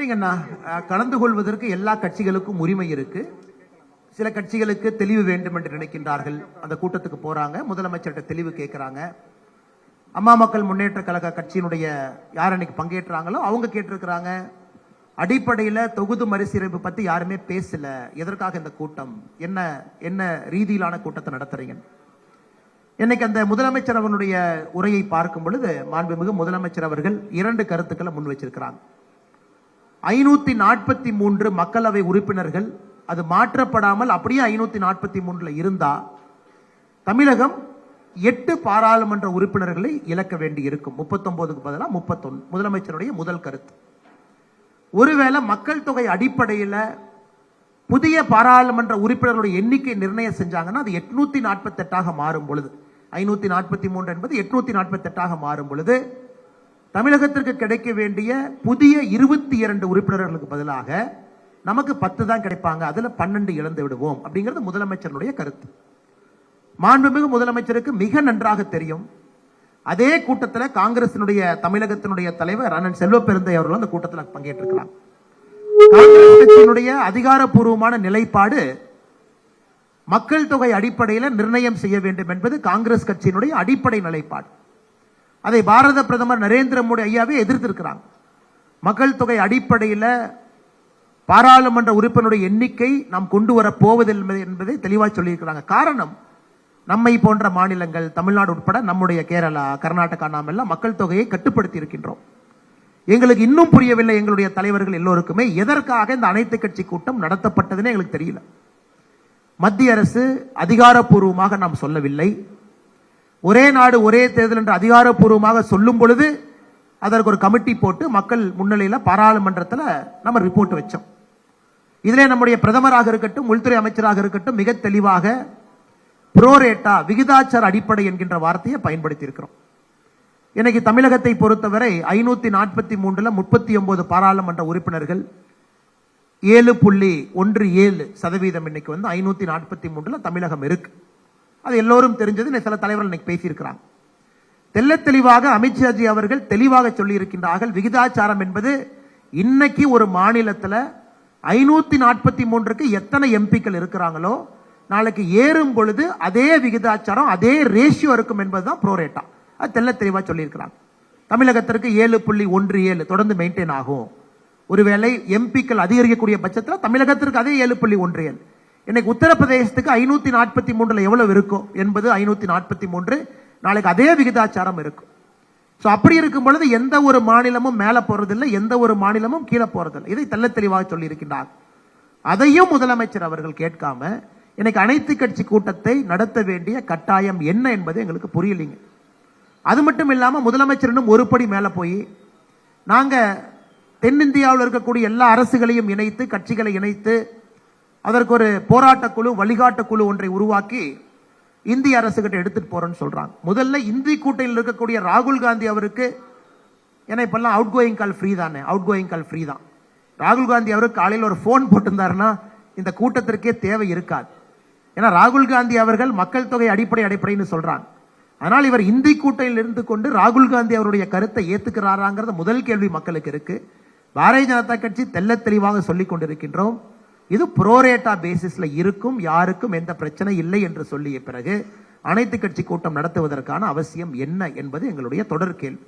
இல்லைங்கண்ணா, கலந்து கொள்வதற்கு எல்லா கட்சிகளுக்கும் உரிமை இருக்கு. சில கட்சிகளுக்கு தெளிவு வேண்டும் என்று நினைக்கின்றார்கள், அந்த கூட்டத்துக்கு போறாங்க, முதலமைச்சர்கிட்ட தெளிவு கேட்கிறாங்க. அம்மா மக்கள் முன்னேற்ற கழக கட்சியினுடைய யார் அன்னைக்கு பங்கேற்றாங்களோ அவங்க கேட்டிருக்கிறாங்க. அடிப்படையில தொகுதி மறுசீரமைப்பு பத்தி யாருமே பேசல. எதற்காக இந்த கூட்டம், என்ன என்ன ரீதியிலான கூட்டத்தை நடத்துறீங்க? இன்னைக்கு அந்த முதலமைச்சர் அவனுடைய உரையை பார்க்கும் பொழுது மாண்புமிகு முதலமைச்சர் அவர்கள் 2 கருத்துக்களை முன் வச்சிருக்கிறாங்க. 543 மக்களவை உறுப்பினர்கள் அது மாற்றப்படாமல் அப்படியே 543 இருந்தா தமிழகம் 8 பாராளுமன்ற உறுப்பினர்களை இழக்க வேண்டி இருக்கும். 39க்கு பதிலாக 31. முதலமைச்சருடைய முதல் கருத்து. ஒருவேளை மக்கள் தொகை அடிப்படையில் புதிய பாராளுமன்ற உறுப்பினர்களுடைய எண்ணிக்கை நிர்ணயம் செஞ்சாங்கன்னா அது 848 மாறும் பொழுது, 543 என்பது 848 மாறும் பொழுது தமிழகத்திற்கு கிடைக்க வேண்டிய புதிய 22 உறுப்பினர்களுக்கு பதிலாக நமக்கு 10 தான் கிடைப்பாங்க, அதுல 12 இழந்து விடுவோம் அப்படிங்கிறது முதலமைச்சருடைய கருத்து. மாண்புமிகு முதலமைச்சருக்கு மிக நன்றாக தெரியும். அதே கூட்டத்தில் காங்கிரசினுடைய தமிழகத்தினுடைய தலைவர் அண்ணன் செல்வ பெருந்தை அவர்கள் அந்த கூட்டத்தில் பங்கேற்றிருக்கிறார். காங்கிரஸ் கட்சியினுடைய அதிகாரப்பூர்வமான நிலைப்பாடு மக்கள் தொகை அடிப்படையில் நிர்ணயம் செய்ய வேண்டும் என்பது காங்கிரஸ் கட்சியினுடைய அடிப்படை நிலைப்பாடு. அதை பாரத பிரதமர் நரேந்திர மோடி ஐயாவே எதிர்த்திருக்கிறாங்க. மக்கள் தொகை அடிப்படையில் பாராளுமன்ற உறுப்பினருடைய எண்ணிக்கை நாம் கொண்டு வர போவதில்லை என்பதை தெளிவாக சொல்லியிருக்கிறாங்க. காரணம், நம்மை போன்ற மாநிலங்கள் தமிழ்நாடு உட்பட நம்முடைய கேரளா, கர்நாடகா நாம் எல்லாம் மக்கள் தொகையை கட்டுப்படுத்தி இருக்கின்றோம். எங்களுக்கு இன்னும் புரியவில்லை, எங்களுடைய தலைவர்கள் எல்லோருக்குமே எதற்காக இந்த அனைத்து கட்சி கூட்டம் நடத்தப்பட்டதுன்னு எங்களுக்கு தெரியல. மத்திய அரசு அதிகாரப்பூர்வமாக நாம் சொல்லவில்லை. ஒரே நாடு ஒரே தேர்தல் என்று அதிகாரப்பூர்வமாக சொல்லும் பொழுது அதற்கு ஒரு கமிட்டி போட்டு மக்கள் முன்னிலையில் பாராளுமன்றத்தில் நம்ம ரிப்போர்ட் வச்சோம். இதிலே நம்முடைய பிரதமராக இருக்கட்டும், உள்துறை அமைச்சராக இருக்கட்டும் மிக தெளிவாக புரோரேட்டா விகிதாச்சார அடிப்படை என்கின்ற வார்த்தையை பயன்படுத்தி இருக்கிறோம். இன்னைக்கு தமிழகத்தை பொறுத்தவரை 543 39 பாராளுமன்ற உறுப்பினர்கள் 7.17% இன்னைக்கு 543 தமிழகம் இருக்கு. அது எல்லோரும் தெரிஞ்சது. சில தலைவர்கள் இன்னைக்கு பேசியிருக்கிறாங்க. தெல்ல தெளிவாக அமித்ஷாஜி அவர்கள் தெளிவாக சொல்லி இருக்கின்றார்கள், விகிதாச்சாரம் என்பது இன்னைக்கு ஒரு மாநிலத்தில் 543க்கு எத்தனை எம்பிக்கள் இருக்கிறாங்களோ நாளைக்கு ஏறும் பொழுது அதே விகிதாச்சாரம் அதே ரேஷியோ இருக்கும் என்பதுதான் ப்ரோரேட்டா. அது தெல்ல தெளிவாக சொல்லியிருக்கிறாங்க. தமிழகத்திற்கு 7.17 தொடர்ந்து மெயின்டைன் ஆகும். ஒருவேளை எம்பிக்கள் அதிகரிக்கக்கூடிய பட்சத்தில் தமிழகத்திற்கு அதே 7.17. இன்னைக்கு உத்தரப்பிரதேசத்துக்கு 543 எவ்வளவு இருக்கும் என்பது 543, நாளைக்கு அதே விகிதாச்சாரம் இருக்கும். ஸோ அப்படி இருக்கும் பொழுது எந்த ஒரு மாநிலமும் மேலே போறதில்லை, எந்த ஒரு மாநிலமும் கீழே போறதில்லை. இதை தெல்ல தெளிவாக சொல்லி இருக்கின்றார். அதையும் முதலமைச்சர் அவர்கள் கேட்காம இன்னைக்கு அனைத்து கட்சி கூட்டத்தை நடத்த வேண்டிய கட்டாயம் என்ன என்பது எங்களுக்கு புரியலைங்க. அது மட்டும் இல்லாமல் முதலமைச்சர் இன்னும் ஒரு படி மேலே போய் நாங்க தென்னிந்தியாவில் இருக்கக்கூடிய எல்லா அரசுகளையும் இணைத்து கட்சிகளை இணைத்து அதற்கு ஒரு போராட்ட குழு வழிகாட்ட குழு ஒன்றை உருவாக்கி இந்திய அரசு கிட்ட எடுத்துட்டு போறோம்னு சொல்றாங்க. முதல்ல இந்தி கூட்டணியில் இருக்கக்கூடிய ராகுல் காந்தி அவருக்கு, ஏன்னா இப்பெல்லாம் அவுட் கோயிங் கால் ஃப்ரீ தானே, அவுட் கோயிங் கால் ஃப்ரீ தான். ராகுல் காந்தி அவருக்கு காலையில் ஒரு போன் போட்டிருந்தாருன்னா இந்த கூட்டத்திற்கே தேவை இருக்காது. ஏன்னா ராகுல் காந்தி அவர்கள் மக்கள் தொகை அடிப்படைன்னு சொல்றாங்க. ஆனால் இவர் இந்தி கூட்டணியில் இருந்து கொண்டு ராகுல் காந்தி அவருடைய கருத்தை ஏத்துக்கிறாராங்கிறது முதல் கேள்வி மக்களுக்கு இருக்கு. பாரதிய ஜனதா கட்சி தெல்ல தெளிவாக சொல்லிக் கொண்டிருக்கின்றோம், இது புரோரேட்டா பேசிஸ்ல இருக்கும், யாருக்கும் எந்த பிரச்சனை இல்லை என்று சொல்லிய பிறகு அனைத்து கட்சி கூட்டம் நடத்துவதற்கான அவசியம் என்ன என்பது எங்களுடைய தொடர் கேள்வி.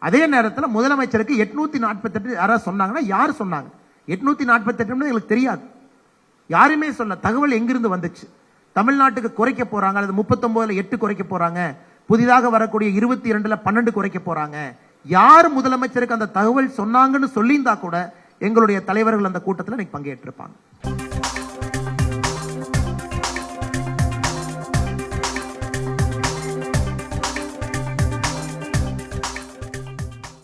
அதே நேரத்தில் முதலமைச்சருக்கு 848 யாராவது சொன்னாங்கன்னா யார் சொன்னாங்க? 848 எங்களுக்கு தெரியாது, யாருமே சொல்ல. தகவல் எங்கிருந்து வந்துச்சு? தமிழ்நாட்டுக்கு குறைக்க போறாங்க, அல்லது 39ல் 8 குறைக்க போறாங்க, புதிதாக வரக்கூடிய 22ல் 12 குறைக்க போறாங்க. யார் முதலமைச்சருக்கு அந்த தகவல் சொன்னாங்கன்னு சொல்லியிருந்தா கூட எங்களுடைய தலைவர்கள் அந்த கூட்டத்தில் பங்கேற்றிருப்பாங்க.